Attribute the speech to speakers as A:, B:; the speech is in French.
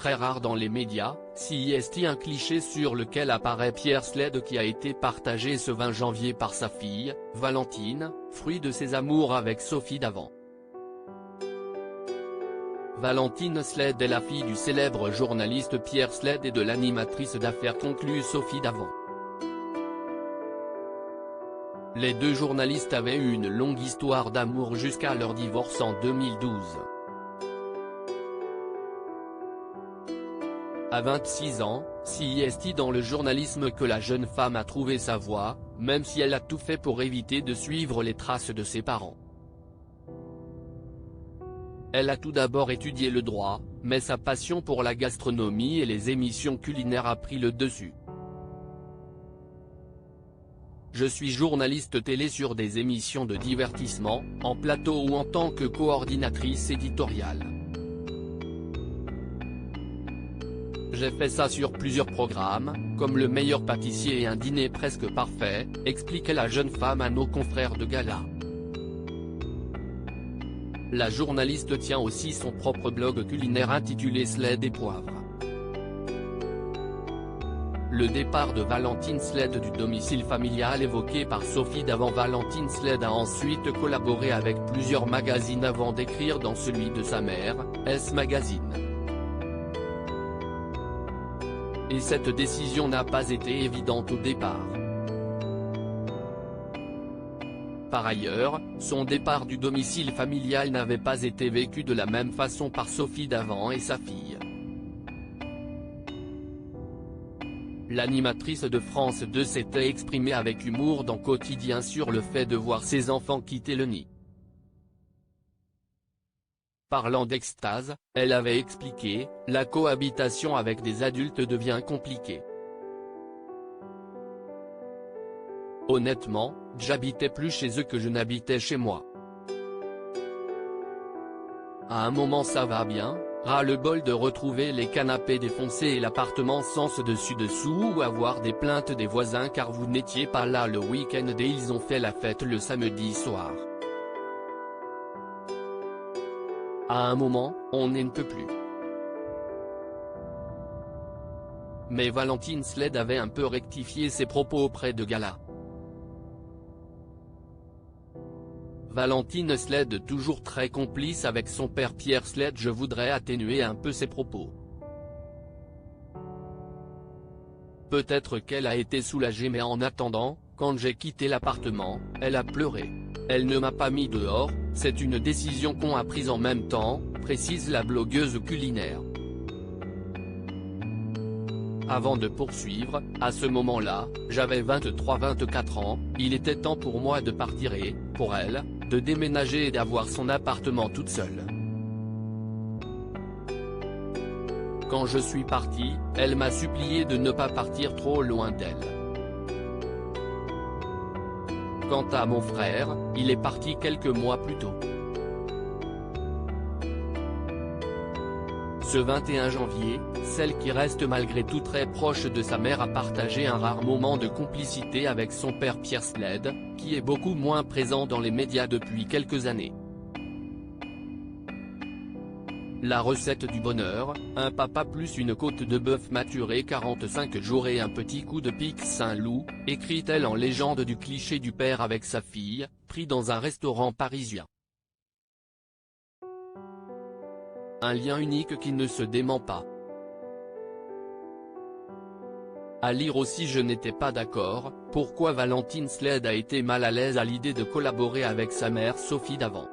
A: très rare dans les médias, c'est un cliché sur lequel apparaît Pierre Sled qui a été partagé ce 20 janvier par sa fille, Valentine, fruit de ses amours avec Sophie Davant. Valentine Sled est la fille du célèbre journaliste Pierre Sled et de l'animatrice d'affaires conclues Sophie Davant. Les deux journalistes avaient eu une longue histoire d'amour jusqu'à leur divorce en 2012. À 26 ans, c'est dans le journalisme que la jeune femme a trouvé sa voie, même si elle a tout fait pour éviter de suivre les traces de ses parents. Elle a tout d'abord étudié le droit, mais sa passion pour la gastronomie et les émissions culinaires a pris le dessus. Je suis journaliste télé sur des émissions de divertissement, en plateau ou en tant que coordinatrice éditoriale. J'ai fait ça sur plusieurs programmes, comme Le meilleur pâtissier et Un dîner presque parfait, expliquait la jeune femme à nos confrères de gala. La journaliste tient aussi son propre blog culinaire intitulé Sled et Poivre. Le départ de Valentine Sled du domicile familial évoqué par Sophie Davant. Valentine Sled a ensuite collaboré avec plusieurs magazines avant d'écrire dans celui de sa mère, S Magazine. Et cette décision n'a pas été évidente au départ. Par ailleurs, son départ du domicile familial n'avait pas été vécu de la même façon par Sophie Davant et sa fille. L'animatrice de France 2 s'était exprimée avec humour dans Quotidien sur le fait de voir ses enfants quitter le nid. Parlant d'extase, elle avait expliqué, « La cohabitation avec des adultes devient compliquée. Honnêtement, j'habitais plus chez eux que je n'habitais chez moi. À un moment ça va bien, ras-le-bol de retrouver les canapés défoncés et l'appartement sens dessus-dessous ou avoir des plaintes des voisins car vous n'étiez pas là le week-end et ils ont fait la fête le samedi soir. À un moment, on n'en peut plus. » Mais Valentine Sled avait un peu rectifié ses propos auprès de gala. Valentine Sled toujours très complice avec son père Pierre Sled. Je voudrais atténuer un peu ses propos. Peut-être qu'elle a été soulagée mais en attendant, quand j'ai quitté l'appartement, elle a pleuré. Elle ne m'a pas mis dehors, c'est une décision qu'on a prise en même temps, précise la blogueuse culinaire. Avant de poursuivre, à ce moment-là, j'avais 23-24 ans, il était temps pour moi de partir et, pour elle, de déménager et d'avoir son appartement toute seule. Quand je suis parti, elle m'a supplié de ne pas partir trop loin d'elle. Quant à mon frère, il est parti quelques mois plus tôt. Ce 21 janvier, celle qui reste malgré tout très proche de sa mère a partagé un rare moment de complicité avec son père Pierre Sled, qui est beaucoup moins présent dans les médias depuis quelques années. La recette du bonheur, un papa plus une côte de bœuf maturée 45 jours et un petit coup de pique Saint-Loup, écrit-elle en légende du cliché du père avec sa fille, pris dans un restaurant parisien. Un lien unique qui ne se dément pas. À lire aussi Je n'étais pas d'accord, pourquoi Valentine Sled a été mal à l'aise à l'idée de collaborer avec sa mère Sophie Davant.